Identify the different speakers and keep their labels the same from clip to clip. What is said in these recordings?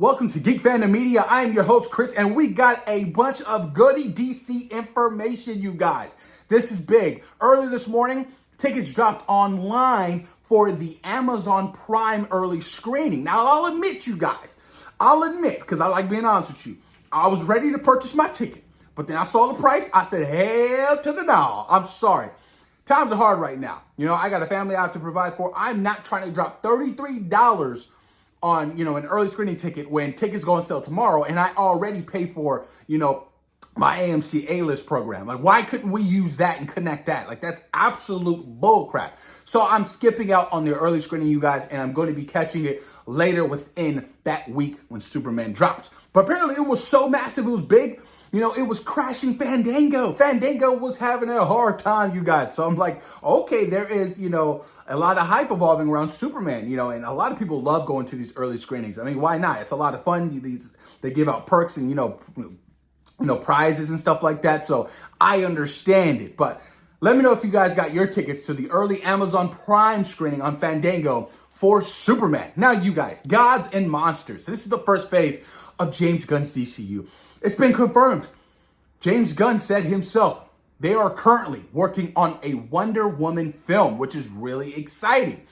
Speaker 1: Welcome to Geek Fandom Media. I am your host, Chris, and we got a bunch of goody DC information, you guys. This is big. Early this morning, tickets dropped online for the Amazon Prime early screening. Now, I'll admit, you guys, because I like being honest with you, I was ready to purchase my ticket, but then I saw the price. I said, hell to the no. I'm sorry. Times are hard right now. You know, I got a family I have to provide for. I'm not trying to drop $33 on, an early screening ticket when tickets go on sale tomorrow, and I already pay for, my AMC A-list program. Like, why couldn't we use that and connect that? Like, that's absolute bullcrap. So I'm skipping out on the early screening, you guys, and I'm going to be catching it later within that week when Superman dropped. But apparently it was so massive, it was big. It was crashing Fandango. Fandango was having a hard time, you guys. So I'm like, okay, there is, a lot of hype evolving around Superman, and a lot of people love going to these early screenings. I mean, why not? It's a lot of fun. They give out perks and, prizes and stuff like that. So I understand it. But let me know if you guys got your tickets to the early Amazon Prime screening on Fandango for Superman. Now, you guys, Gods and Monsters. This is the first phase of James Gunn's DCU. It's been confirmed. James Gunn said himself, they are currently working on a Wonder Woman film, which is really exciting.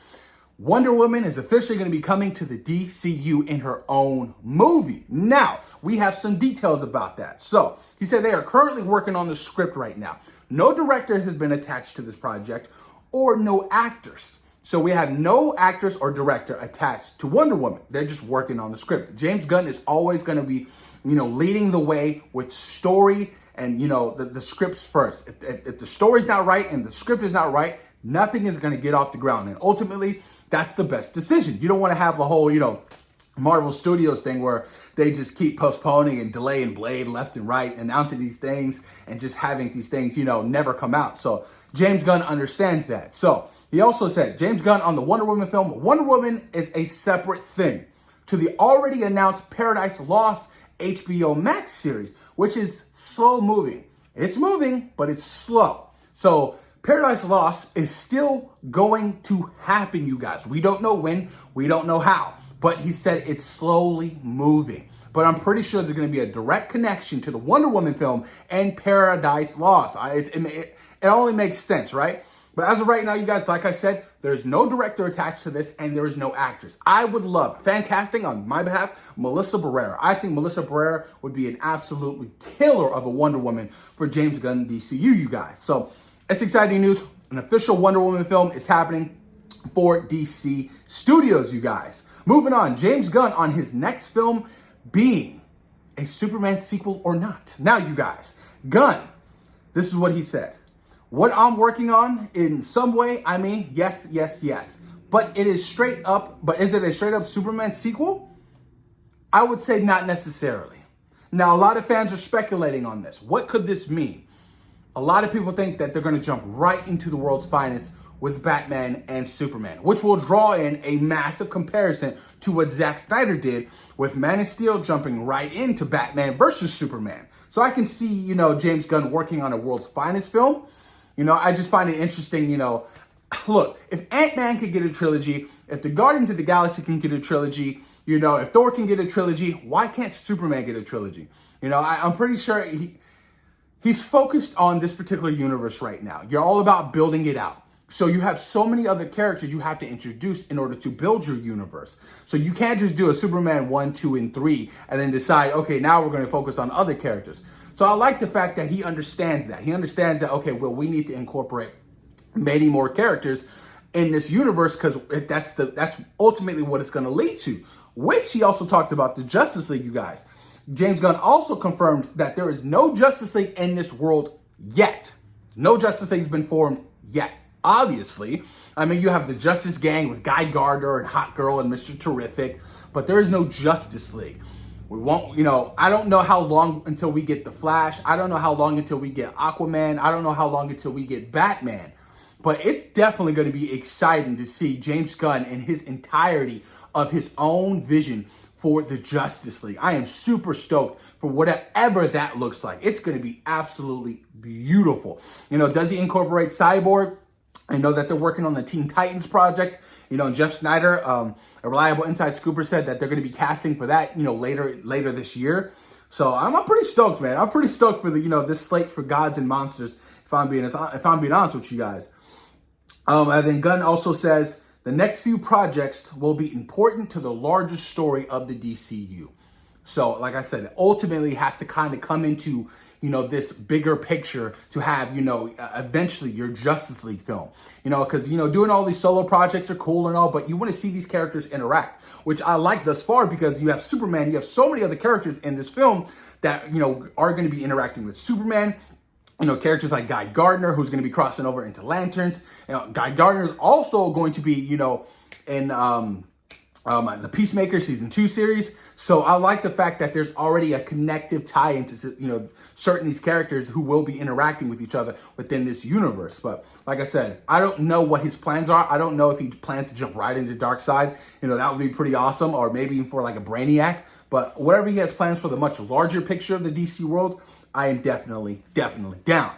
Speaker 1: Wonder Woman is officially going to be coming to the DCU in her own movie. Now, we have some details about that. So, he said they are currently working on the script right now. No director has been attached to this project or no actors. So we have no actress or director attached to Wonder Woman. They're just working on the script. James Gunn is always going to be, leading the way with story and, the scripts first. If the story's not right and the script is not right, nothing is going to get off the ground. And ultimately, that's the best decision. You don't want to have the whole, Marvel Studios thing where they just keep postponing and delaying Blade left and right, announcing these things and just having these things, never come out. So James Gunn understands that. So he also said, James Gunn on the Wonder Woman film, Wonder Woman is a separate thing to the already announced Paradise Lost HBO Max series, which is slow moving. It's moving, but it's slow. So Paradise Lost is still going to happen, you guys. We don't know when, we don't know how, but he said it's slowly moving. But I'm pretty sure there's going to be a direct connection to the Wonder Woman film and Paradise Lost. It only makes sense, right? But as of right now, you guys, like I said, there's no director attached to this and there is no actors. I would love fan casting on my behalf, Melissa Barrera. I think Melissa Barrera would be an absolutely killer of a Wonder Woman for James Gunn DCU, you guys. So it's exciting news. An official Wonder Woman film is happening for DC Studios, you guys. Moving on, James Gunn on his next film being a Superman sequel or not. Now, you guys, Gunn, this is what he said. What I'm working on in some way, yes. But is it a straight up Superman sequel? I would say not necessarily. Now, a lot of fans are speculating on this. What could this mean? A lot of people think that they're going to jump right into the world's finest with Batman and Superman, which will draw in a massive comparison to what Zack Snyder did with Man of Steel jumping right into Batman versus Superman. So I can see, James Gunn working on a world's finest film. I just find it interesting, look, if Ant-Man could get a trilogy, if the Guardians of the Galaxy can get a trilogy, if Thor can get a trilogy, why can't Superman get a trilogy? I'm pretty sure he's focused on this particular universe right now. You're all about building it out. So you have so many other characters you have to introduce in order to build your universe. So you can't just do a Superman 1, 2, and 3 and then decide, okay, now we're going to focus on other characters. So I like the fact that he understands that. He understands that, okay, well, we need to incorporate many more characters in this universe because that's ultimately what it's going to lead to, which he also talked about the Justice League, you guys. James Gunn also confirmed that there is no Justice League in this world yet. No Justice League has been formed yet. Obviously, you have the Justice Gang with Guy Gardner and Hot Girl and Mr. Terrific, but there is no Justice League. We won't, I don't know how long until we get The Flash. I don't know how long until we get Aquaman. I don't know how long until we get Batman. But it's definitely going to be exciting to see James Gunn in his entirety of his own vision for the Justice League. I am super stoked for whatever that looks like. It's going to be absolutely beautiful. Does he incorporate Cyborg? I know that they're working on the Teen Titans project. Jeff Snyder, a reliable inside scooper, said that they're going to be casting for that, later this year. So I'm pretty stoked, man. I'm pretty stoked for the, this slate for Gods and Monsters. If I'm being honest with you guys. And then Gunn also says the next few projects will be important to the larger story of the DCU. So, like I said, it ultimately has to kind of come into, this bigger picture to have, eventually your Justice League film. Because, doing all these solo projects are cool and all, but you want to see these characters interact, which I like thus far because you have Superman, you have so many other characters in this film that, are going to be interacting with Superman. Characters like Guy Gardner, who's going to be crossing over into Lanterns. Guy Gardner is also going to be, in the Peacemaker Season 2 series. So I like the fact that there's already a connective tie into, certain these characters who will be interacting with each other within this universe. But like I said, I don't know what his plans are. I don't know if he plans to jump right into Darkseid. That would be pretty awesome. Or maybe even for like a Brainiac. But whatever he has plans for the much larger picture of the DC world, I am definitely down.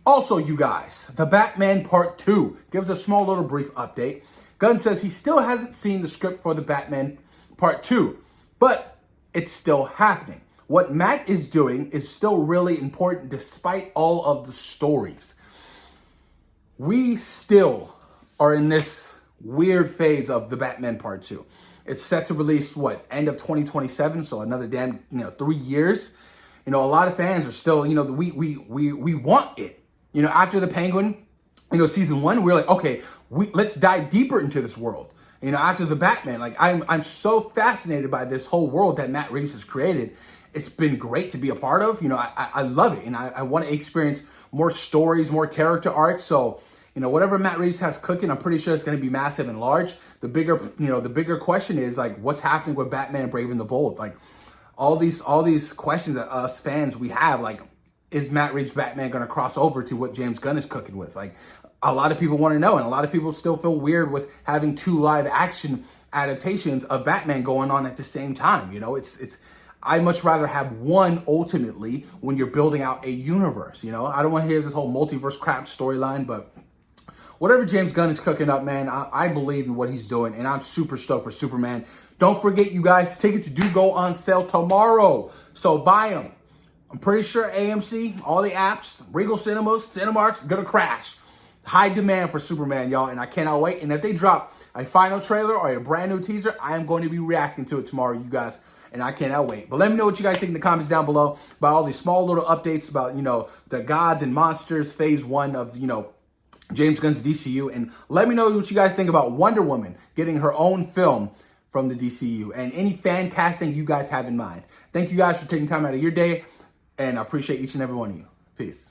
Speaker 1: Also, you guys, The Batman Part 2 gives a small little brief update. Gunn says he still hasn't seen the script for The Batman Part 2, but it's still happening. What Matt is doing is still really important despite all of the stories. We still are in this weird phase of The Batman Part 2. It's set to release, end of 2027, so another damn, 3 years. A lot of fans are still, we want it. After the Penguin, season 1, we're like, okay, let's dive deeper into this world. After the Batman, I'm so fascinated by this whole world that Matt Reeves has created. It's been great to be a part of. I love it, and I want to experience more stories, more character arcs. So, whatever Matt Reeves has cooking, I'm pretty sure it's going to be massive and large. The bigger question is what's happening with Batman and Brave and the Bold? All these questions that us fans we have, is Matt Reeves' Batman going to cross over to what James Gunn is cooking with? A lot of people want to know, and a lot of people still feel weird with having 2 live action adaptations of Batman going on at the same time. I much rather have one ultimately when you're building out a universe. I don't want to hear this whole multiverse crap storyline, but whatever James Gunn is cooking up, man, I believe in what he's doing, and I'm super stoked for Superman. Don't forget, you guys, tickets do go on sale tomorrow, so buy them. I'm pretty sure AMC, all the apps, Regal Cinemas, Cinemark's gonna crash. High demand for Superman, y'all, and I cannot wait. And if they drop a final trailer or a brand new teaser, I am going to be reacting to it tomorrow, you guys, and I cannot wait. But let me know what you guys think in the comments down below about all these small little updates about, the Gods and Monsters Phase 1 of, James Gunn's DCU. And let me know what you guys think about Wonder Woman getting her own film from the DCU and any fan casting you guys have in mind. Thank you guys for taking time out of your day, and I appreciate each and every one of you. Peace.